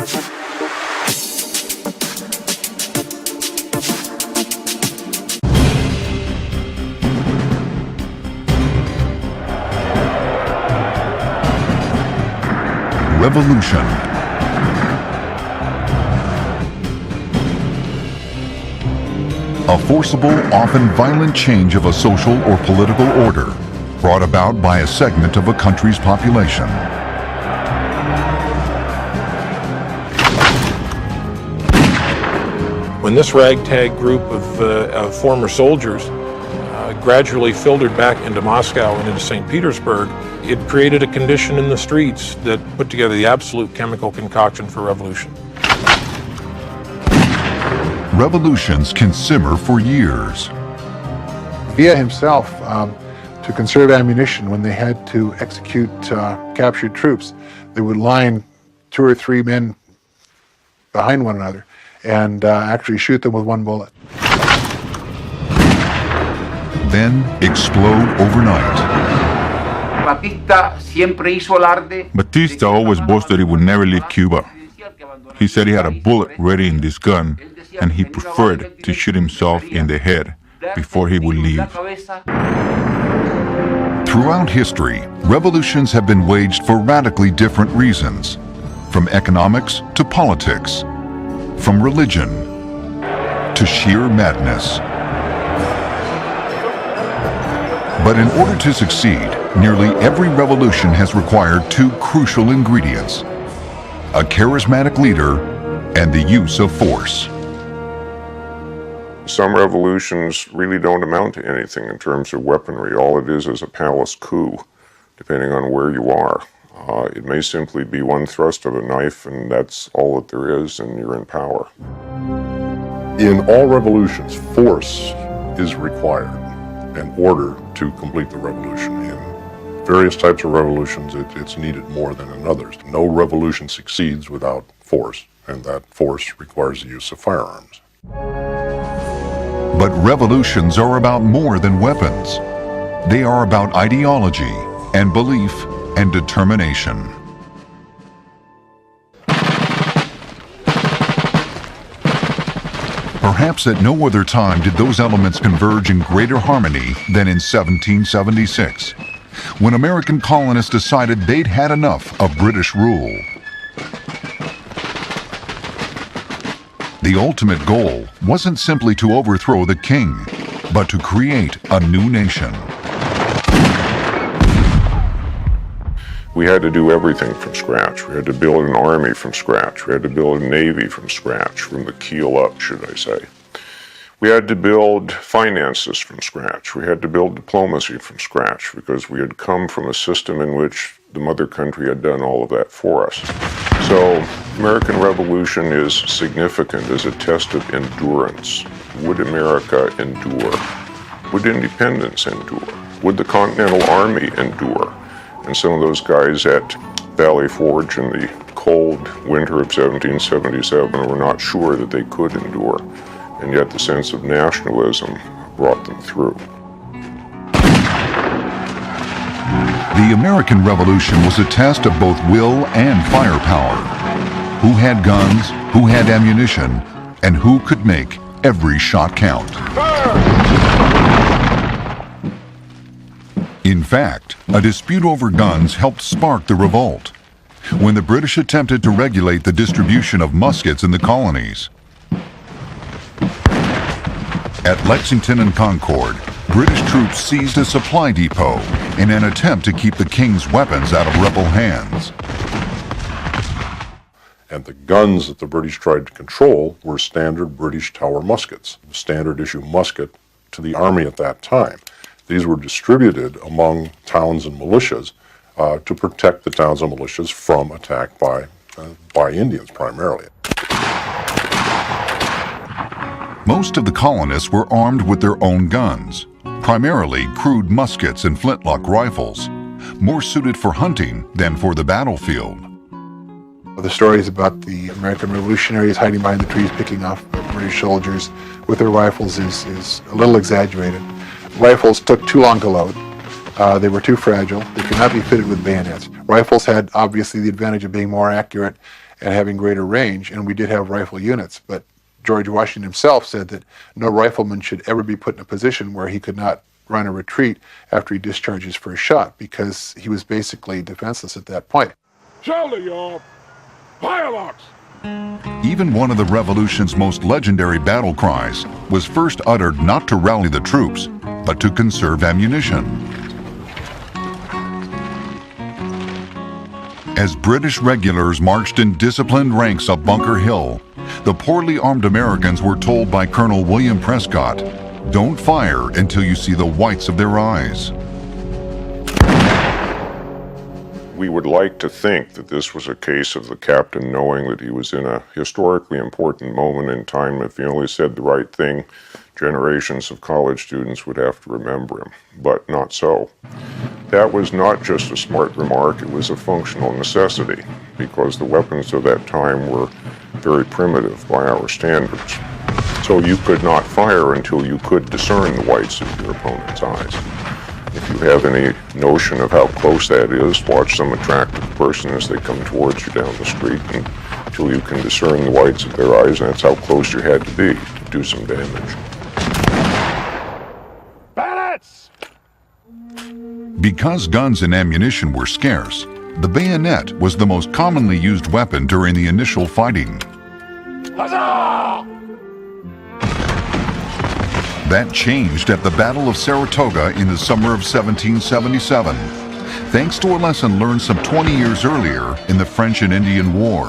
Revolution. A forcible, often violent change of a social or political order brought about by a segment of a country's population. When this ragtag group of former soldiers gradually filtered back into Moscow and into St. Petersburg, it created a condition in the streets that put together the absolute chemical concoction for revolution. Revolutions can simmer for years. Villa himself, to conserve ammunition when they had to execute captured troops, they would line 2 or 3 men behind one another and actually shoot them with one bullet. Then explode overnight. Batista always boasted he would never leave Cuba. He said he had a bullet ready in this gun, and he preferred to shoot himself in the head before he would leave. Throughout history, revolutions have been waged for radically different reasons, from economics to politics, from religion to sheer madness. But in order to succeed, nearly every revolution has required 2 crucial ingredients: a charismatic leader and the use of force. Some revolutions really don't amount to anything in terms of weaponry. All it is a palace coup, depending on where you are. It may simply be one thrust of a knife, and that's all that there is, and you're in power. In all revolutions, force is required in order to complete the revolution. In various types of revolutions, it's needed more than in others. No revolution succeeds without force, and that force requires the use of firearms. But revolutions are about more than weapons. They are about ideology and belief and determination. Perhaps at no other time did those elements converge in greater harmony than in 1776, when American colonists decided they'd had enough of British rule. The ultimate goal wasn't simply to overthrow the king, but to create a new nation. We had to do everything from scratch. We had to build an army from scratch. We had to build a navy from scratch, from the keel up, should I say. We had to build finances from scratch. We had to build diplomacy from scratch because we had come from a system in which the mother country had done all of that for us. So, American Revolution is significant as a test of endurance. Would America endure? Would independence endure? Would the Continental Army endure? And some of those guys at Valley Forge in the cold winter of 1777 were not sure that they could endure, and yet the sense of nationalism brought them through. The American Revolution was a test of both will and firepower. Who had guns, who had ammunition, and who could make every shot count. In fact, a dispute over guns helped spark the revolt, when the British attempted to regulate the distribution of muskets in the colonies. At Lexington and Concord, British troops seized a supply depot in an attempt to keep the king's weapons out of rebel hands. And the guns that the British tried to control were standard British Tower muskets, standard issue musket to the army at that time. These were distributed among towns and militias to protect the towns and militias from attack by Indians primarily. Most of the colonists were armed with their own guns, primarily crude muskets and flintlock rifles, more suited for hunting than for the battlefield. The stories about the American revolutionaries hiding behind the trees picking off British soldiers with their rifles is a little exaggerated. Rifles took too long to load. They were too fragile. They could not be fitted with bayonets. Rifles had obviously the advantage of being more accurate and having greater range, and we did have rifle units. But George Washington himself said that no rifleman should ever be put in a position where he could not run a retreat after he discharged his first shot, because he was basically defenseless at that point. Shoulder your firelocks! Even one of the Revolution's most legendary battle cries was first uttered not to rally the troops, but to conserve ammunition. As British regulars marched in disciplined ranks up Bunker Hill, the poorly armed Americans were told by Colonel William Prescott, "Don't fire until you see the whites of their eyes." We would like to think that this was a case of the captain knowing that he was in a historically important moment in time. If he only said the right thing, generations of college students would have to remember him, but not so. That was not just a smart remark, it was a functional necessity, because the weapons of that time were very primitive by our standards. So you could not fire until you could discern the whites of your opponent's eyes. If you have any notion of how close that is, watch some attractive person as they come towards you down the street, and until you can discern the whites of their eyes, that's how close you had to be to do some damage. Balance! Because guns and ammunition were scarce, the bayonet was the most commonly used weapon during the initial fighting. Huzzah! That changed at the Battle of Saratoga in the summer of 1777, thanks to a lesson learned some 20 years earlier in the French and Indian War.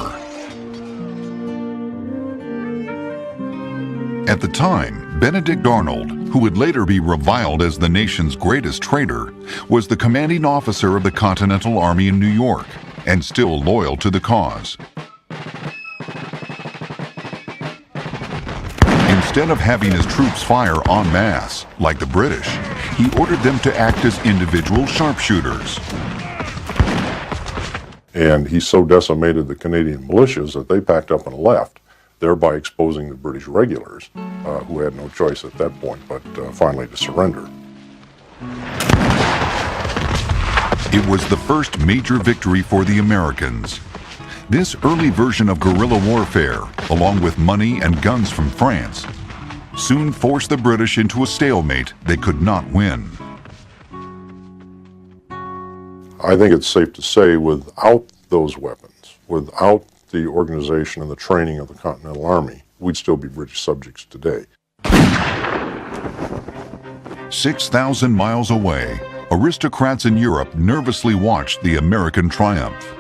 At the time, Benedict Arnold, who would later be reviled as the nation's greatest traitor, was the commanding officer of the Continental Army in New York, and still loyal to the cause. Instead of having his troops fire en masse, like the British, he ordered them to act as individual sharpshooters. And he so decimated the Canadian militias that they packed up and left, thereby exposing the British regulars, who had no choice at that point but finally to surrender. It was the first major victory for the Americans. This early version of guerrilla warfare, along with money and guns from France, soon forced the British into a stalemate they could not win. I think it's safe to say without those weapons, without the organization and the training of the Continental Army, we'd still be British subjects today. 6,000 miles away, aristocrats in Europe nervously watched the American triumph.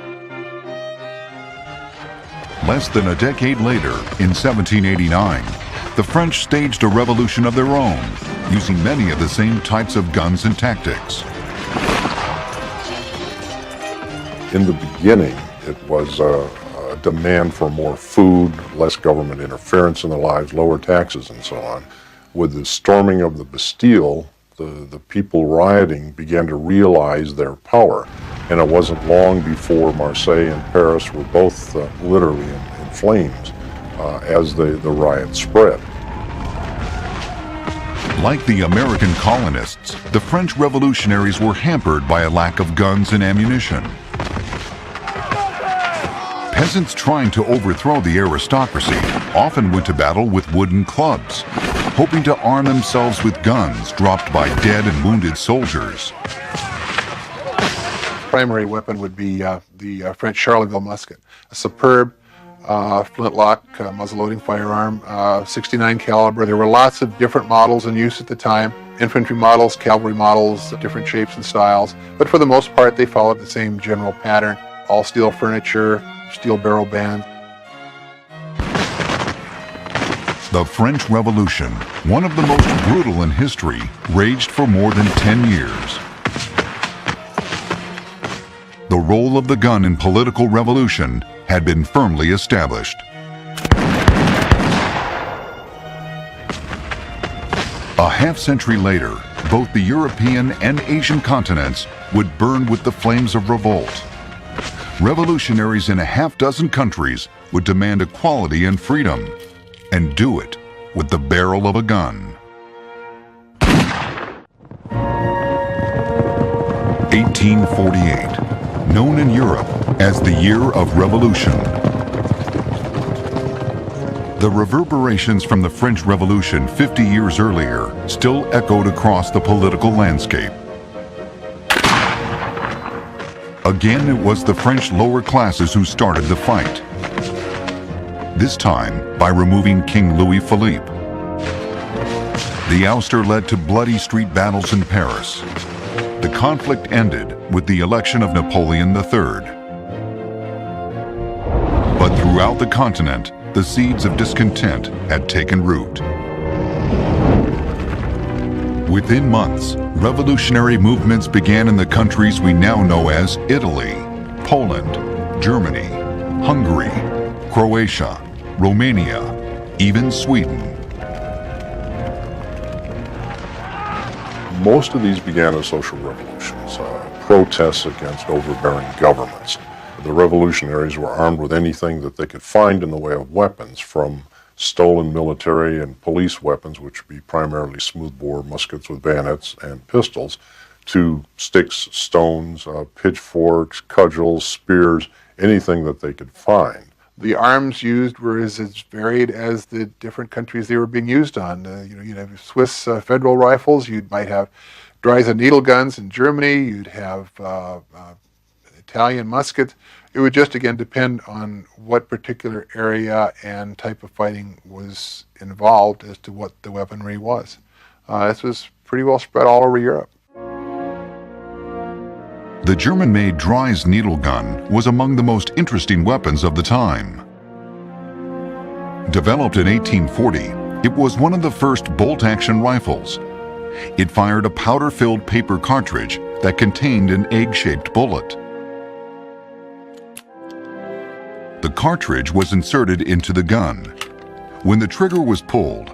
Less than a decade later, in 1789, the French staged a revolution of their own, using many of the same types of guns and tactics. In the beginning, it was a demand for more food, less government interference in their lives, lower taxes, and so on. With the storming of the Bastille, the people rioting began to realize their power. And it wasn't long before Marseille and Paris were both literally in flames as the riot spread. Like the American colonists, the French revolutionaries were hampered by a lack of guns and ammunition. Peasants trying to overthrow the aristocracy often went to battle with wooden clubs, hoping to arm themselves with guns dropped by dead and wounded soldiers. Primary weapon would be the French Charleville musket, a superb flintlock muzzle-loading firearm, 69 caliber. There were lots of different models in use at the time, infantry models, cavalry models, different shapes and styles, but for the most part they followed the same general pattern, all steel furniture, steel barrel band. The French Revolution, one of the most brutal in history, raged for more than 10 years. The role of the gun in political revolution had been firmly established. A half-century later, both the European and Asian continents would burn with the flames of revolt. Revolutionaries in a half-dozen countries would demand equality and freedom, and do it with the barrel of a gun. 1848, known in Europe as the Year of Revolution. The reverberations from the French Revolution 50 years earlier still echoed across the political landscape. Again, it was the French lower classes who started the fight. This time by removing King Louis Philippe. The ouster led to bloody street battles in Paris. The conflict ended with the election of Napoleon III. But throughout the continent, the seeds of discontent had taken root. Within months, revolutionary movements began in the countries we now know as Italy, Poland, Germany, Hungary, Croatia, Romania, even Sweden. Most of these began as social revolutions, protests against overbearing governments. The revolutionaries were armed with anything that they could find in the way of weapons, from stolen military and police weapons, which would be primarily smoothbore muskets with bayonets and pistols, to sticks, stones, pitchforks, cudgels, spears, anything that they could find. The arms used were as varied as the different countries they were being used on. You'd have Swiss federal rifles, you might have dries and needle guns in Germany, you'd have Italian muskets. It would just, again, depend on what particular area and type of fighting was involved as to what the weaponry was. This was pretty well spread all over Europe. The German-made Dries needle gun was among the most interesting weapons of the time. Developed in 1840, it was one of the first bolt-action rifles. It fired a powder-filled paper cartridge that contained an egg-shaped bullet. The cartridge was inserted into the gun. When the trigger was pulled,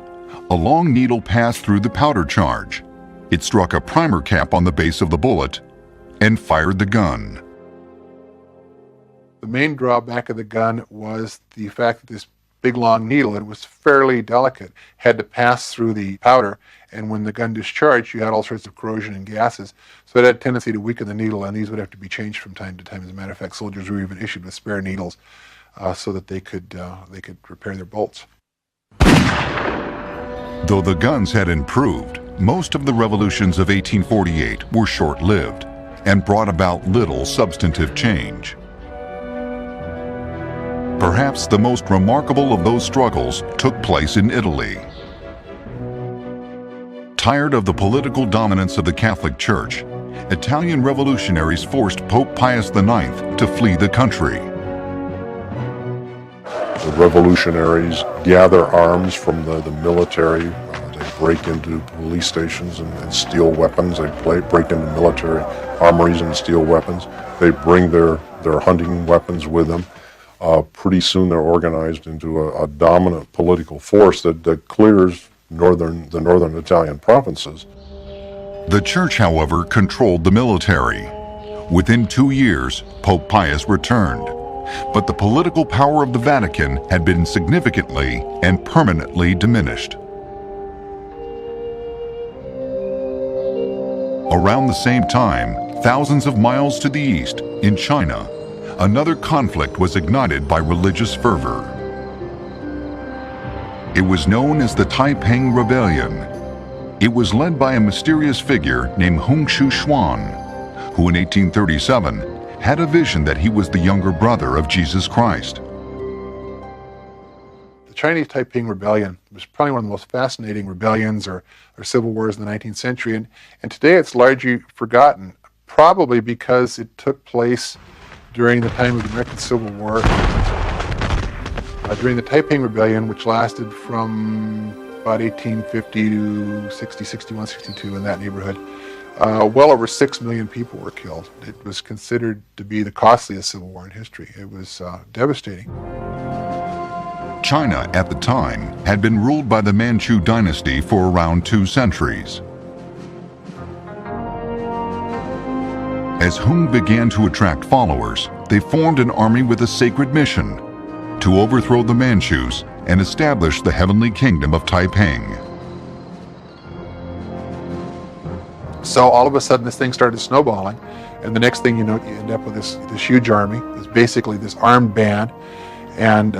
a long needle passed through the powder charge. It struck a primer cap on the base of the bullet and fired the gun. The main drawback of the gun was the fact that this big long needle, it was fairly delicate, had to pass through the powder, and when the gun discharged, you had all sorts of corrosion and gases, so it had a tendency to weaken the needle, and these would have to be changed from time to time. As a matter of fact, soldiers were even issued with spare needles so that they could repair their bolts. Though the guns had improved, most of the revolutions of 1848 were short-lived and brought about little substantive change. Perhaps the most remarkable of those struggles took place in Italy. Tired of the political dominance of the Catholic Church, Italian revolutionaries forced Pope Pius IX to flee the country. The revolutionaries gather arms from the military. They break into police stations and steal weapons. They break into military armories and steal weapons. They bring their hunting weapons with them. Pretty soon they're organized into a dominant political force that clears the northern Italian provinces. The Church, however, controlled the military. Within 2 years, Pope Pius returned. But the political power of the Vatican had been significantly and permanently diminished. Around the same time, thousands of miles to the east, in China, another conflict was ignited by religious fervor. It was known as the Taiping Rebellion. It was led by a mysterious figure named Hung Xuan, who in 1837 had a vision that he was the younger brother of Jesus Christ. The Chinese Taiping Rebellion was probably one of the most fascinating rebellions or civil wars in the 19th century, and today it's largely forgotten, probably because it took place during the time of the American Civil War, during the Taiping Rebellion, which lasted from about 1850 to 60, 61, 62, in that neighborhood. Well over 6 million people were killed. It was considered to be the costliest civil war in history. It was devastating. China, at the time, had been ruled by the Manchu dynasty for around 2 centuries. As Hung began to attract followers, they formed an army with a sacred mission: to overthrow the Manchus and establish the heavenly kingdom of Taiping. So all of a sudden this thing started snowballing, and the next thing you know, you end up with this huge army. It's basically this armed band, and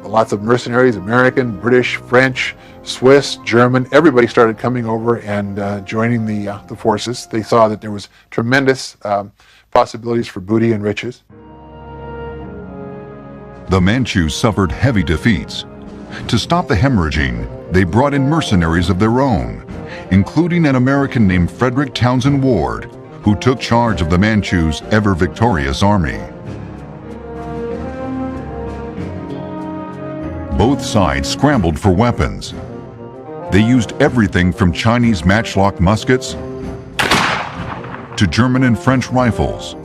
Lots of mercenaries, American, British, French, Swiss, German, everybody started coming over and joining the forces. They saw that there was tremendous possibilities for booty and riches. The Manchus suffered heavy defeats. To stop the hemorrhaging, they brought in mercenaries of their own, including an American named Frederick Townsend Ward, who took charge of the Manchus' ever-victorious army. Both sides scrambled for weapons. They used everything from Chinese matchlock muskets to German and French rifles.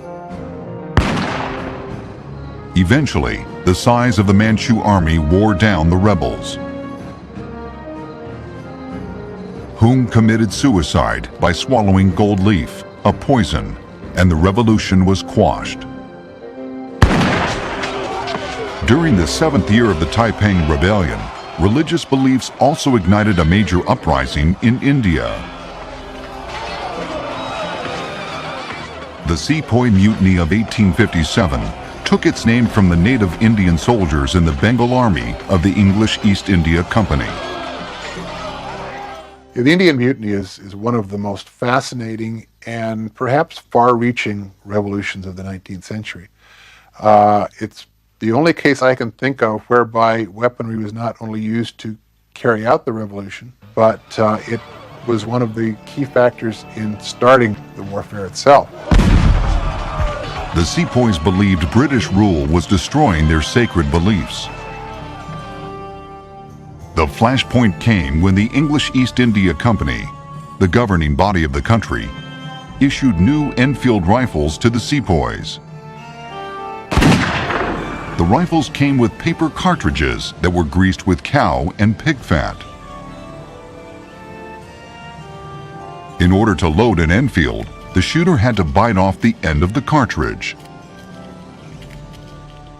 Eventually, the size of the Manchu army wore down the rebels. Hung committed suicide by swallowing gold leaf, a poison, and the revolution was quashed. During the 7th year of the Taiping Rebellion, religious beliefs also ignited a major uprising in India. The Sepoy Mutiny of 1857 took its name from the native Indian soldiers in the Bengal Army of the English East India Company. The Indian Mutiny is one of the most fascinating and perhaps far-reaching revolutions of the 19th century. It's the only case I can think of whereby weaponry was not only used to carry out the revolution, but it was one of the key factors in starting the warfare itself. The Sepoys believed British rule was destroying their sacred beliefs. The flashpoint came when the English East India Company, the governing body of the country, issued new Enfield rifles to the Sepoys. The rifles came with paper cartridges that were greased with cow and pig fat. In order to load an Enfield, the shooter had to bite off the end of the cartridge.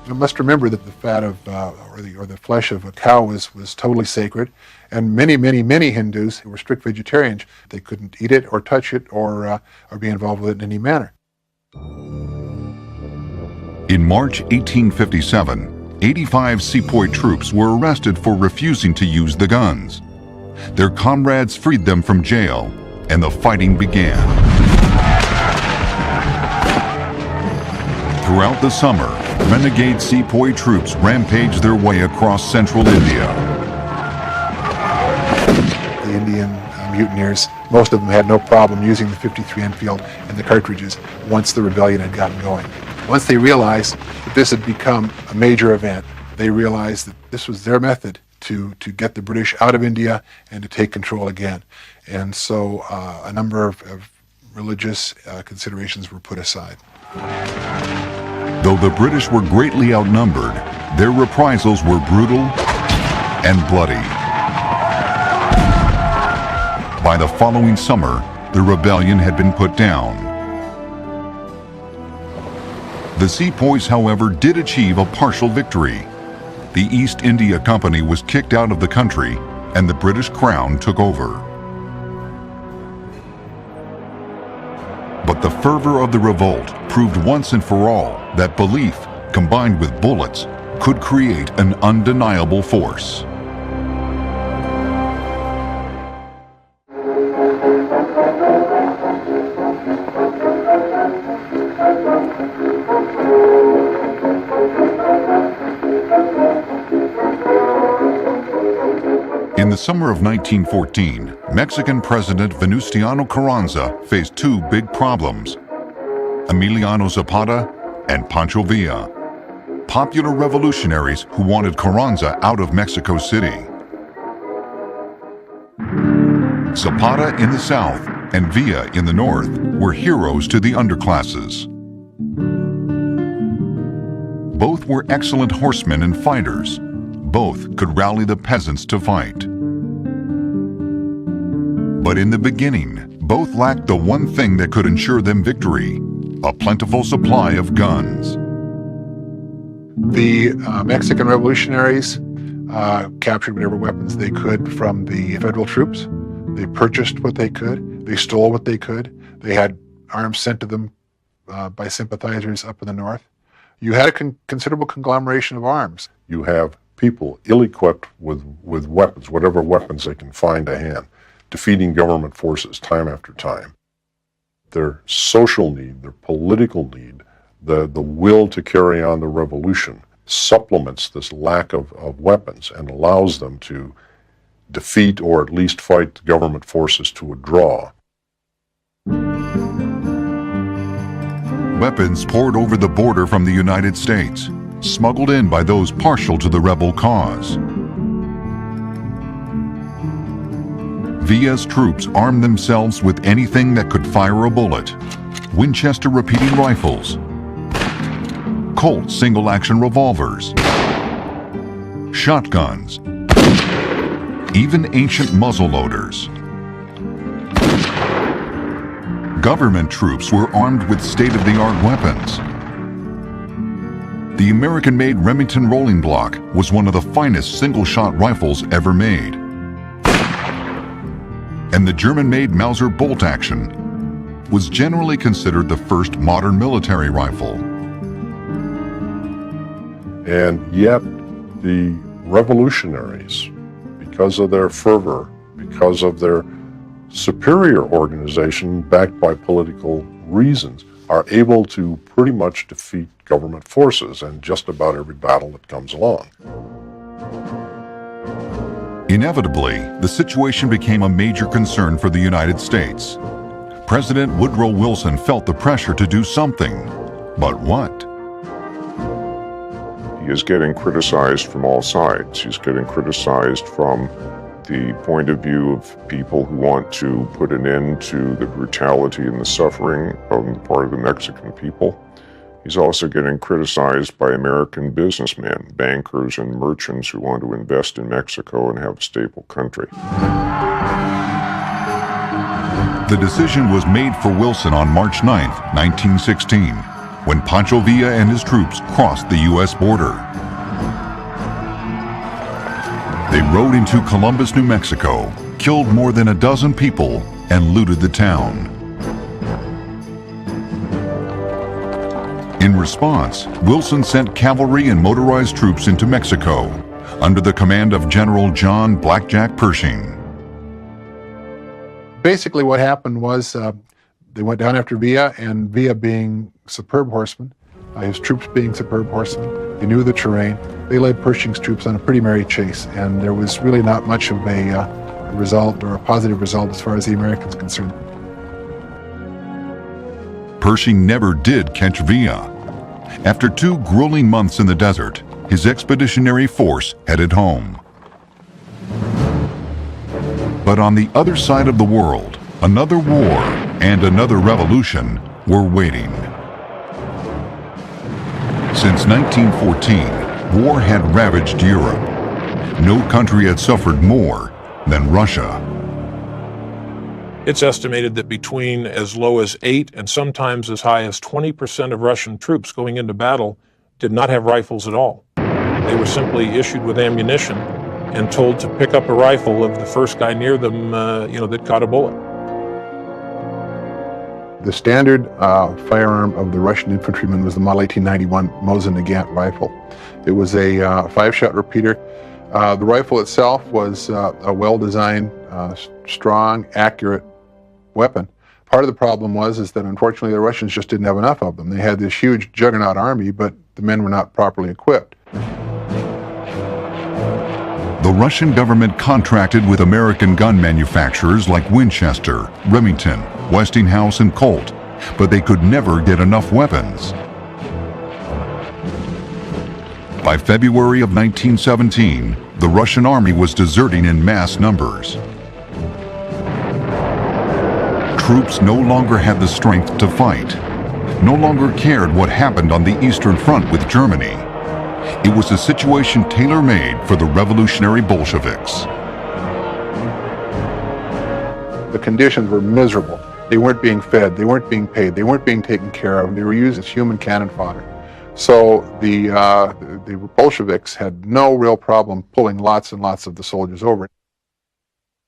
You must remember that the fat of, or the flesh of a cow was totally sacred, and many Hindus who were strict vegetarians, they couldn't eat it or touch it or be involved with it in any manner. In March 1857, 85 Sepoy troops were arrested for refusing to use the guns. Their comrades freed them from jail, and the fighting began. Throughout the summer, renegade Sepoy troops rampaged their way across central India. The Indian mutineers, most of them had no problem using the .53 Enfield and the cartridges once the rebellion had gotten going. Once they realized that this had become a major event, they realized that this was their method to get the British out of India and to take control again. And so a number of religious considerations were put aside. Though the British were greatly outnumbered, their reprisals were brutal and bloody. By the following summer, the rebellion had been put down. The Sepoys, however, did achieve a partial victory. The East India Company was kicked out of the country, and the British Crown took over. But the fervor of the revolt proved once and for all that belief, combined with bullets, could create an undeniable force. In the summer of 1914, Mexican President Venustiano Carranza faced two big problems: Emiliano Zapata and Pancho Villa, popular revolutionaries who wanted Carranza out of Mexico City. Zapata in the south and Villa in the north were heroes to the underclasses. Both were excellent horsemen and fighters. Both could rally the peasants to fight. But in the beginning, both lacked the one thing that could ensure them victory: a plentiful supply of guns. The Mexican revolutionaries captured whatever weapons they could from the federal troops. They purchased what they could. They stole what they could. They had arms sent to them by sympathizers up in the north. You had a considerable conglomeration of arms. You have people ill-equipped with weapons, whatever weapons they can find to hand, defeating government forces time after time. Their social need, their political need, the will to carry on the revolution supplements this lack of weapons and allows them to defeat or at least fight government forces to a draw. Weapons poured over the border from the United States, smuggled in by those partial to the rebel cause. Villa's troops armed themselves with anything that could fire a bullet: Winchester repeating rifles, Colt single-action revolvers, shotguns, even ancient muzzleloaders. Government troops were armed with state-of-the-art weapons. The American-made Remington rolling block was one of the finest single-shot rifles ever made. And the German-made Mauser bolt-action was generally considered the first modern military rifle. And yet the revolutionaries, because of their fervor, because of their superior organization backed by political reasons, are able to pretty much defeat government forces in just about every battle that comes along. Inevitably, the situation became a major concern for the United States. President Woodrow Wilson felt the pressure to do something. But what? He is getting criticized from all sides. He's getting criticized from the point of view of people who want to put an end to the brutality and the suffering on the part of the Mexican people. He's also getting criticized by American businessmen, bankers, and merchants who want to invest in Mexico and have a stable country. The decision was made for Wilson on March 9, 1916, when Pancho Villa and his troops crossed the U.S. border. They rode into Columbus, New Mexico, killed more than a dozen people, and looted the town. In response, Wilson sent cavalry and motorized troops into Mexico under the command of General John Blackjack Pershing. Basically what happened was they went down after Villa, and Villa being superb horsemen, his troops being superb horsemen, they knew the terrain. They led Pershing's troops on a pretty merry chase, and there was really not much of a result or a positive result as far as the Americans are concerned. Pershing never did catch Villa. After 2 grueling months in the desert, his expeditionary force headed home. But on the other side of the world, another war and another revolution were waiting. Since 1914, war had ravaged Europe. No country had suffered more than Russia. It's estimated that between as low as 8 and sometimes as high as 20% of Russian troops going into battle did not have rifles at all. They were simply issued with ammunition and told to pick up a rifle of the first guy near them, that caught a bullet. The standard firearm of the Russian infantrymen was the Model 1891 Mosin-Nagant rifle. It was a 5-shot repeater. The rifle itself was a well-designed, strong, accurate weapon. Part of the problem is that unfortunately the Russians just didn't have enough of them. They had this huge juggernaut army, but the men were not properly equipped. The Russian government contracted with American gun manufacturers like Winchester, Remington, Westinghouse, and Colt, but they could never get enough weapons. By February of 1917, the Russian army was deserting in mass numbers. Troops no longer had the strength to fight, no longer cared what happened on the Eastern Front with Germany. It was a situation tailor-made for the revolutionary Bolsheviks. The conditions were miserable. They weren't being fed, they weren't being paid, they weren't being taken care of, they were used as human cannon fodder. So the Bolsheviks had no real problem pulling lots and lots of the soldiers over.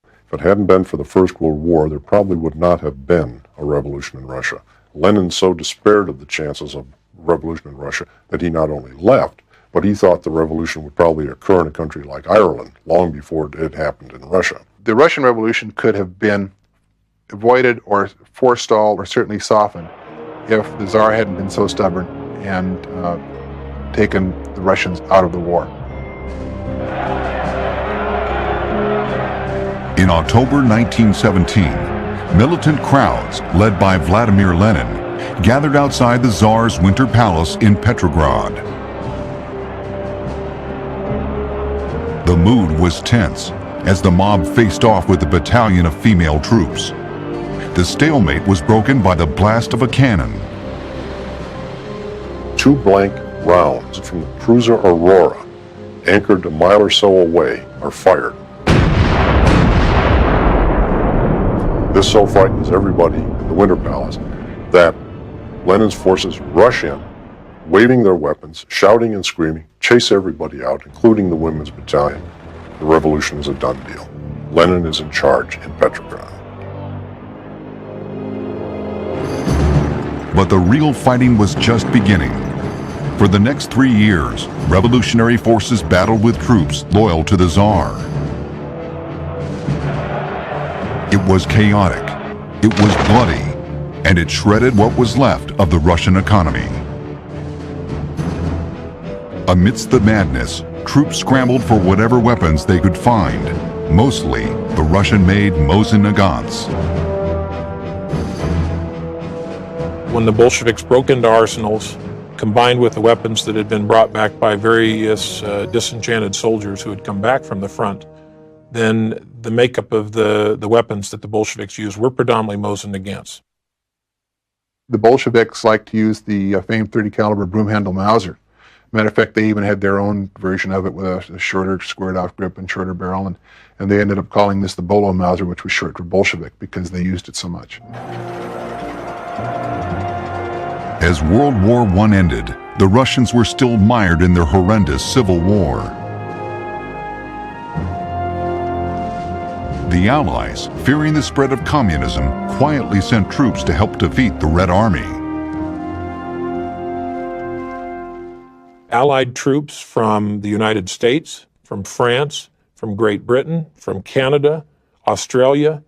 If it hadn't been for the First World War, there probably would not have been a revolution in Russia. Lenin so despaired of the chances of revolution in Russia that he not only left, but he thought the revolution would probably occur in a country like Ireland long before it had happened in Russia. The Russian Revolution could have been avoided or forestalled or certainly softened if the Tsar hadn't been so stubborn and taken the Russians out of the war. In October 1917, militant crowds led by Vladimir Lenin gathered outside the Tsar's winter palace in Petrograd. The mood was tense as the mob faced off with a battalion of female troops. The stalemate was broken by the blast of a cannon. 2 blank rounds from the cruiser Aurora, anchored a mile or so away, are fired. This so frightens everybody in the Winter Palace that Lenin's forces rush in, waving their weapons, shouting and screaming, chase everybody out, including the women's battalion. The revolution is a done deal. Lenin is in charge in Petrograd. But the real fighting was just beginning. For the next 3 years, revolutionary forces battled with troops loyal to the Tsar. It was chaotic, it was bloody, and it shredded what was left of the Russian economy. Amidst the madness, troops scrambled for whatever weapons they could find, mostly the Russian-made Mosin Nagants. When the Bolsheviks broke into arsenals, combined with the weapons that had been brought back by various disenchanted soldiers who had come back from the front, then the makeup of the weapons that the Bolsheviks used were predominantly Mosin Nagants. The Bolsheviks liked to use the famed 30 caliber broom handle Mauser. Matter of fact, they even had their own version of it with a shorter squared off grip and shorter barrel, and they ended up calling this the Bolo Mauser, which was short for Bolshevik because they used it so much. As World War I ended, the Russians were still mired in their horrendous civil war. The Allies, fearing the spread of communism, quietly sent troops to help defeat the Red Army. Allied troops from the United States, from France, from Great Britain, from Canada, Australia,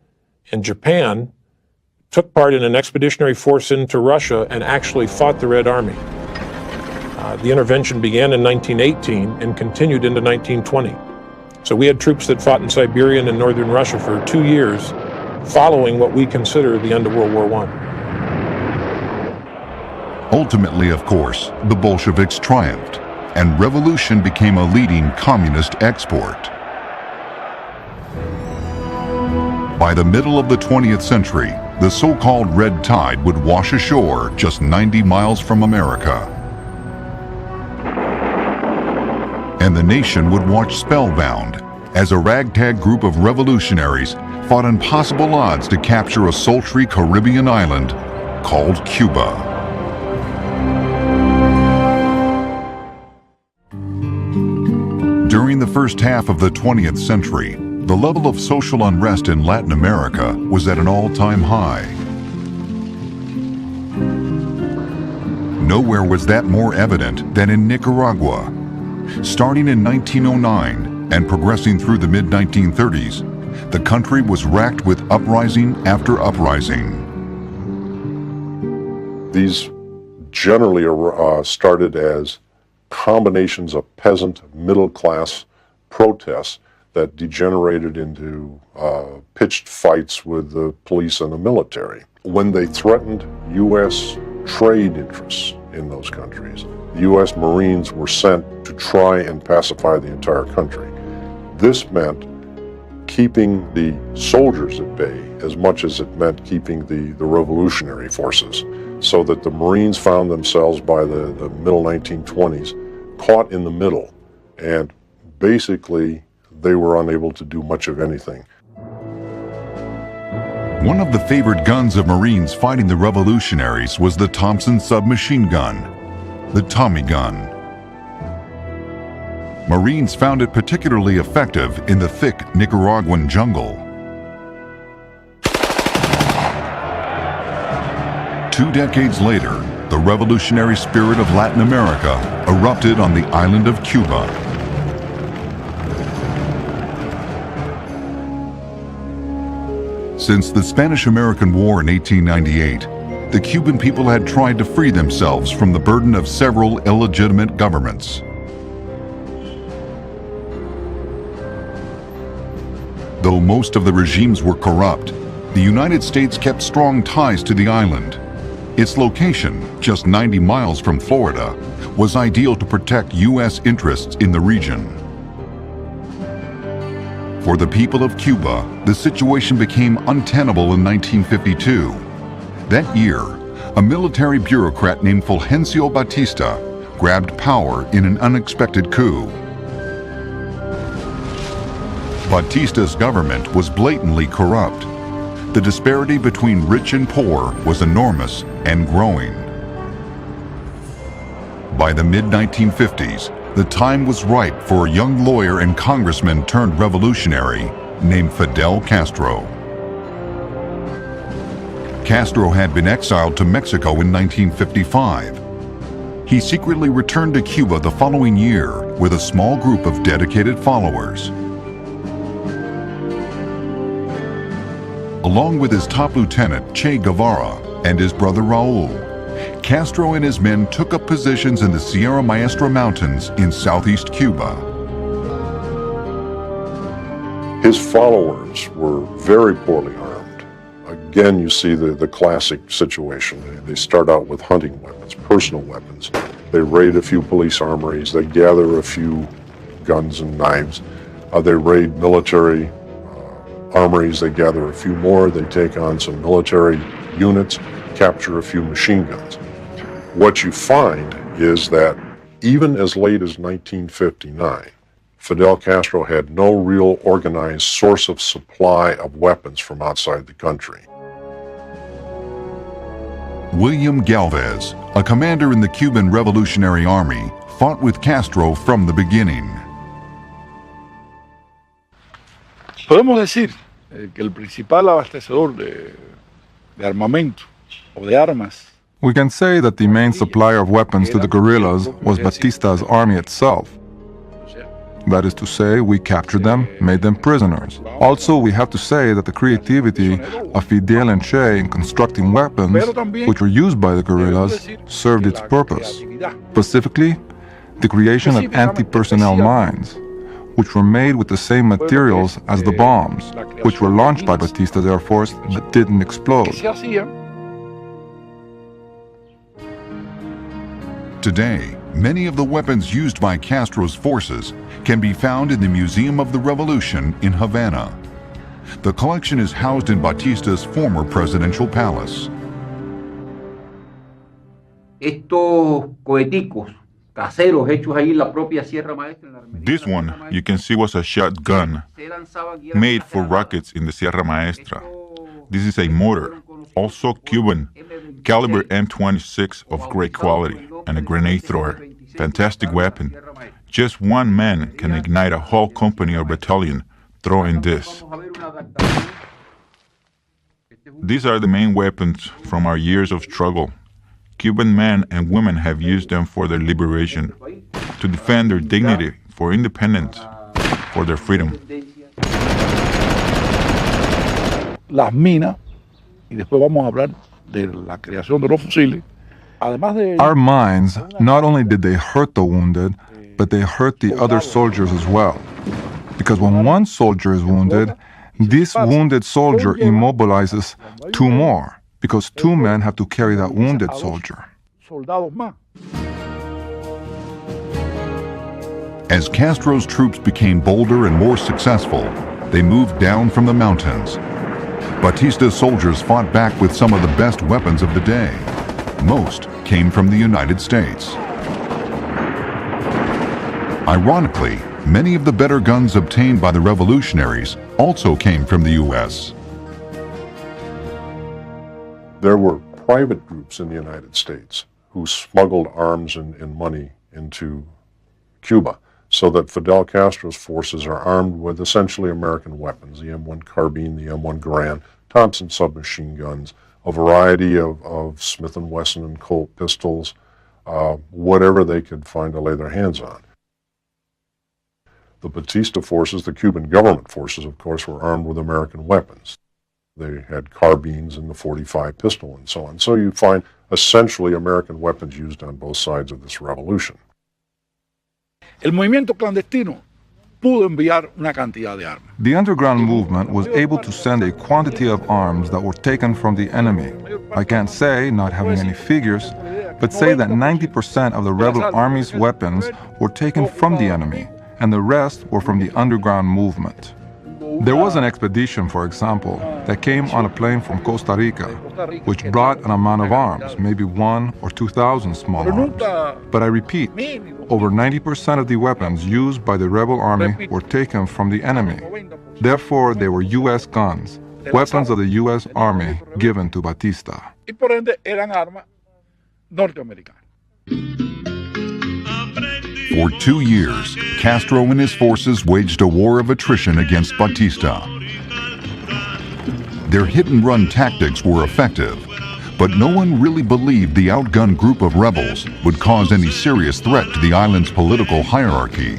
and Japan took part in an expeditionary force into Russia and actually fought the Red Army. The intervention began in 1918 and continued into 1920. So we had troops that fought in Siberia and in northern Russia for 2 years, following what we consider the end of World War I. Ultimately, of course, the Bolsheviks triumphed, and revolution became a leading communist export. By the middle of the 20th century, the so-called Red Tide would wash ashore just 90 miles from America. And the nation would watch spellbound as a ragtag group of revolutionaries fought impossible odds to capture a sultry Caribbean island called Cuba. During the first half of the 20th century, the level of social unrest in Latin America was at an all-time high. Nowhere was that more evident than in Nicaragua. Starting in 1909 and progressing through the mid-1930s, the country was racked with uprising after uprising. These generally started as combinations of peasant middle-class protests that degenerated into pitched fights with the police and the military. When they threatened U.S. trade interests in those countries, the U.S. Marines were sent to try and pacify the entire country. This meant keeping the soldiers at bay as much as it meant keeping the revolutionary forces, so that the Marines found themselves by the middle 1920s caught in the middle, and basically they were unable to do much of anything. One of the favored guns of Marines fighting the revolutionaries was the Thompson submachine gun, the Tommy gun. Marines found it particularly effective in the thick Nicaraguan jungle. 2 decades later, the revolutionary spirit of Latin America erupted on the island of Cuba. Since the Spanish-American War in 1898, the Cuban people had tried to free themselves from the burden of several illegitimate governments. Though most of the regimes were corrupt, the United States kept strong ties to the island. Its location, just 90 miles from Florida, was ideal to protect U.S. interests in the region. For the people of Cuba, the situation became untenable in 1952. That year, a military bureaucrat named Fulgencio Batista grabbed power in an unexpected coup. Batista's government was blatantly corrupt. The disparity between rich and poor was enormous and growing. By the mid-1950s, the time was ripe for a young lawyer and congressman turned revolutionary named Fidel Castro. Castro had been exiled to Mexico in 1955. He secretly returned to Cuba the following year with a small group of dedicated followers. Along with his top lieutenant, Che Guevara, and his brother Raul, Castro and his men took up positions in the Sierra Maestra Mountains in southeast Cuba. His followers were very poorly armed. Again, you see the classic situation. They start out with hunting weapons, personal weapons. They raid a few police armories. They gather a few guns and knives. They raid military armories. They gather a few more. They take on some military units, capture a few machine guns. What you find is that even as late as 1959, Fidel Castro had no real organized source of supply of weapons from outside the country. William Galvez, a commander in the Cuban Revolutionary Army, fought with Castro from the beginning. Podemos decir que el principal abastecedor de armamento o de armas. We can say that the main supplier of weapons to the guerrillas was Batista's army itself. That is to say, we captured them, made them prisoners. Also, we have to say that the creativity of Fidel and Che in constructing weapons, which were used by the guerrillas, served its purpose. Specifically, the creation of anti-personnel mines, which were made with the same materials as the bombs, which were launched by Batista's Air Force but didn't explode. Today, many of the weapons used by Castro's forces can be found in the Museum of the Revolution in Havana. The collection is housed in Batista's former presidential palace. Estos coheticos caseros hechos ahí en la propia Sierra Maestra. This one, you can see, was a shotgun made for rockets in the Sierra Maestra. This is a mortar, also Cuban, caliber M26 of great quality, and a grenade thrower. Fantastic weapon. Just one man can ignite a whole company or battalion throwing this. These are the main weapons from our years of struggle. Cuban men and women have used them for their liberation, to defend their dignity, for independence, for their freedom. Las minas, y después vamos a hablar de la creación de los fusiles. Our mines, not only did they hurt the wounded, but they hurt the other soldiers as well. Because when one soldier is wounded, this wounded soldier immobilizes two more, because two men have to carry that wounded soldier. As Castro's troops became bolder and more successful, they moved down from the mountains. Batista's soldiers fought back with some of the best weapons of the day. Most came from the United States. Ironically, many of the better guns obtained by the revolutionaries also came from the U.S. There were private groups in the United States who smuggled arms and money into Cuba, so that Fidel Castro's forces are armed with essentially American weapons, the M1 carbine, the M1 Garand, Thompson submachine guns, a variety of Smith & Wesson and Colt pistols, whatever they could find to lay their hands on. The Batista forces, the Cuban government forces, of course, were armed with American weapons. They had carbines and the .45 pistol and so on. So you find essentially American weapons used on both sides of this revolution. El movimiento clandestino pudo enviar una cantidad de armas. The underground movement was able to send a quantity of arms that were taken from the enemy. I can't say, not having any figures, but say that 90% of the rebel army's weapons were taken from the enemy, and the rest were from the underground movement. There was an expedition, for example, that came on a plane from Costa Rica, which brought an amount of arms, maybe 1,000 or 2,000 small arms. But I repeat, over 90% of the weapons used by the rebel army were taken from the enemy. Therefore, they were U.S. guns, weapons of the U.S. Army given to Batista. Y por ende eran armas norteamericanas. For 2 years, Castro and his forces waged a war of attrition against Batista. Their hit-and-run tactics were effective, but no one really believed the outgunned group of rebels would cause any serious threat to the island's political hierarchy.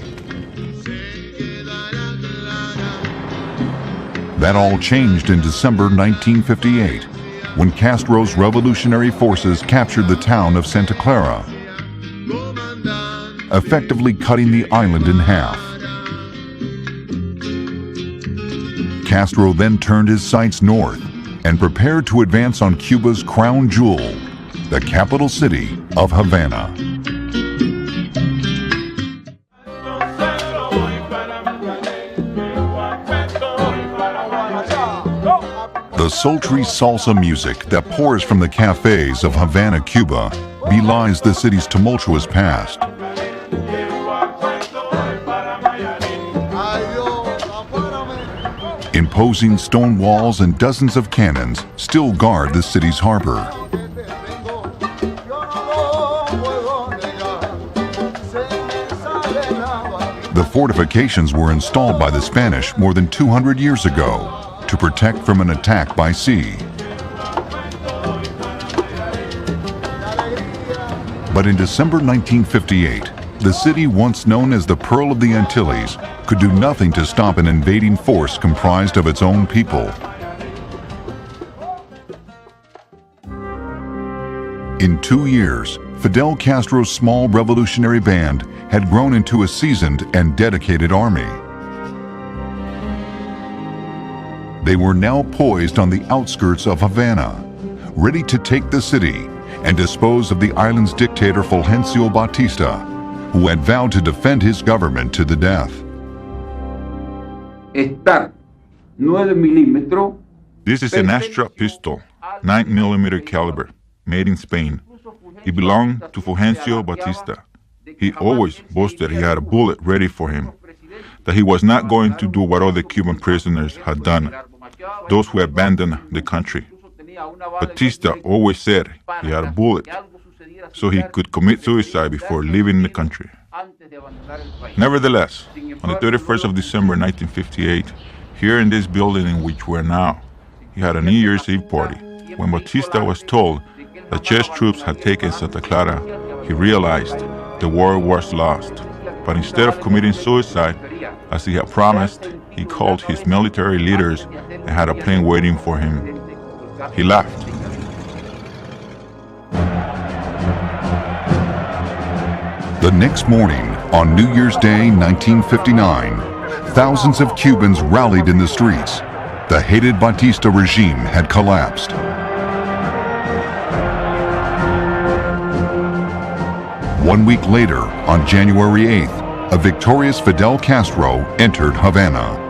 That all changed in December 1958, when Castro's revolutionary forces captured the town of Santa Clara, effectively cutting the island in half. Castro then turned his sights north and prepared to advance on Cuba's crown jewel, the capital city of Havana. The sultry salsa music that pours from the cafes of Havana, Cuba, belies the city's tumultuous past. Imposing stone walls and dozens of cannons still guard the city's harbor. The fortifications were installed by the Spanish more than 200 years ago to protect from an attack by sea. But in December 1958, the city once known as the Pearl of the Antilles could do nothing to stop an invading force comprised of its own people. In 2 years, Fidel Castro's small revolutionary band had grown into a seasoned and dedicated army. They were now poised on the outskirts of Havana, ready to take the city and dispose of the island's dictator Fulgencio Batista, who had vowed to defend his government to the death. This is an Astra pistol, 9mm caliber, made in Spain. It belonged to Fulgencio Batista. He always boasted he had a bullet ready for him, that he was not going to do what other Cuban prisoners had done, those who abandoned the country. Batista always said he had a bullet, so he could commit suicide before leaving the country. Nevertheless, on the 31st of December 1958, here in this building in which we're now, he had a New Year's Eve party. When Batista was told that Che's troops had taken Santa Clara, he realized the war was lost. But instead of committing suicide, as he had promised, he called his military leaders and had a plane waiting for him. He laughed. The next morning, on New Year's Day 1959, thousands of Cubans rallied in the streets. The hated Batista regime had collapsed. One week later, on January 8th, a victorious Fidel Castro entered Havana.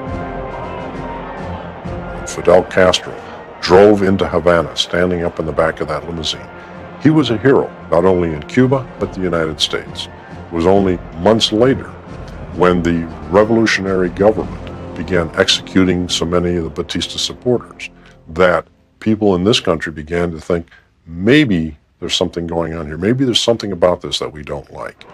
Fidel Castro drove into Havana, standing up in the back of that limousine. He was a hero, not only in Cuba, but the United States. It was only months later when the revolutionary government began executing so many of the Batista supporters that people in this country began to think, maybe there's something going on here. Maybe there's something about this that we don't like.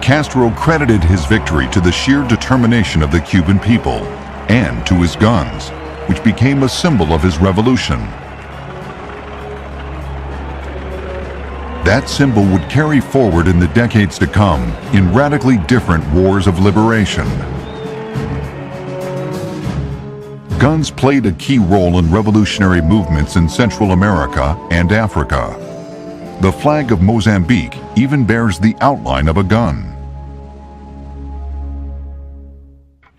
Castro credited his victory to the sheer determination of the Cuban people and to his guns, which became a symbol of his revolution, That symbol would carry forward in the decades to come in radically different wars of liberation. Guns played a key role in revolutionary movements in Central America and Africa. The flag of Mozambique even bears the outline of a gun.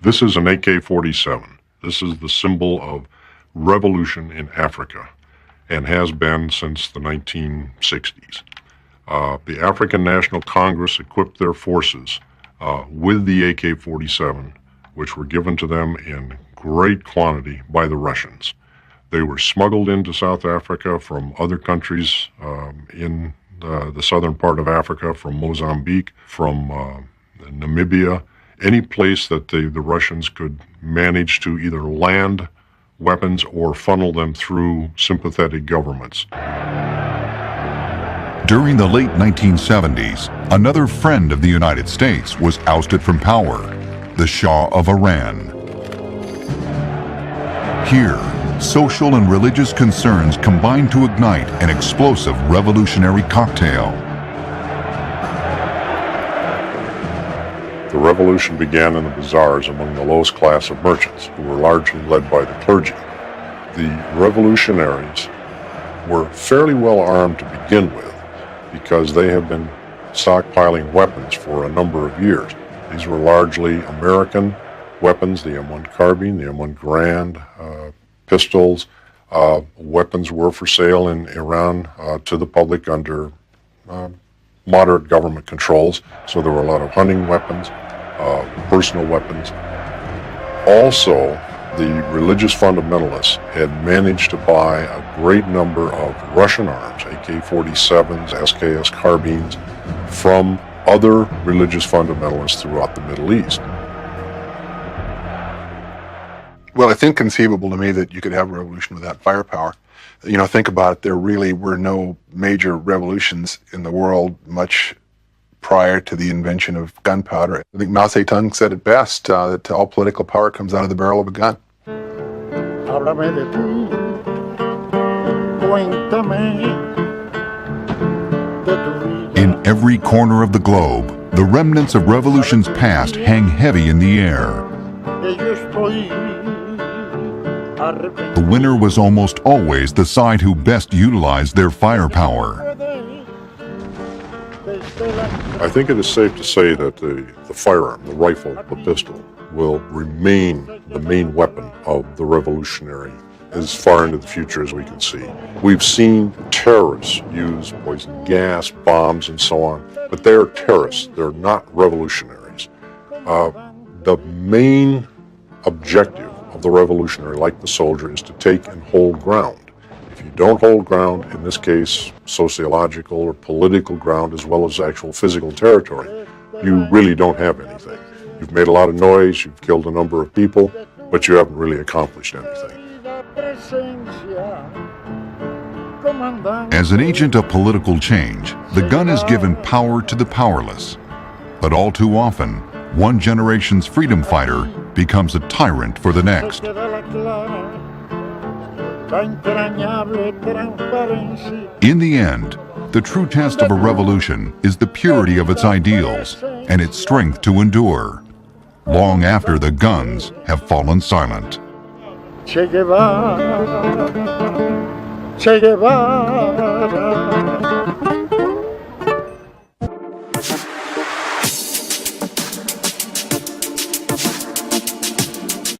This is an AK-47. This is the symbol of revolution in Africa and has been since the 1960s. The African National Congress equipped their forces with the AK-47, which were given to them in great quantity by the Russians. They were smuggled into South Africa from other countries in the southern part of Africa, from Mozambique, from Namibia, any place that the Russians could manage to either land weapons or funnel them through sympathetic governments. During the late 1970s, another friend of the United States was ousted from power, the Shah of Iran. Here, social and religious concerns combined to ignite an explosive revolutionary cocktail. The revolution began in the bazaars among the lowest class of merchants, who were largely led by the clergy. The revolutionaries were fairly well armed to begin with, because they have been stockpiling weapons for a number of years. These were largely American weapons, the M1 carbine, the M1 Garand, pistols. Weapons were for sale in Iran to the public under moderate government controls, so there were a lot of hunting weapons, personal weapons. Also, the religious fundamentalists had managed to buy a great number of Russian arms, AK-47s, SKS carbines, from other religious fundamentalists throughout the Middle East. Well, it's inconceivable to me that you could have a revolution without firepower. You know, think about it, there really were no major revolutions in the world much prior to the invention of gunpowder. I think Mao Zedong said it best, that all political power comes out of the barrel of a gun. In every corner of the globe, the remnants of revolutions past hang heavy in the air. The winner was almost always the side who best utilized their firepower. I think it is safe to say that the firearm, the rifle, the pistol, will remain the main weapon of the revolutionary as far into the future as we can see. We've seen terrorists use poison gas, bombs, and so on, but they are terrorists. They're not revolutionaries. The main objective of the revolutionary, like the soldier, is to take and hold ground. If you don't hold ground, in this case, sociological or political ground, as well as actual physical territory, you really don't have anything. You've made a lot of noise, you've killed a number of people, but you haven't really accomplished anything. As an agent of political change, the gun is given power to the powerless. But all too often, one generation's freedom fighter becomes a tyrant for the next. In the end, the true test of a revolution is the purity of its ideals and its strength to endure, long after the guns have fallen silent. Che Guevara, Che Guevara.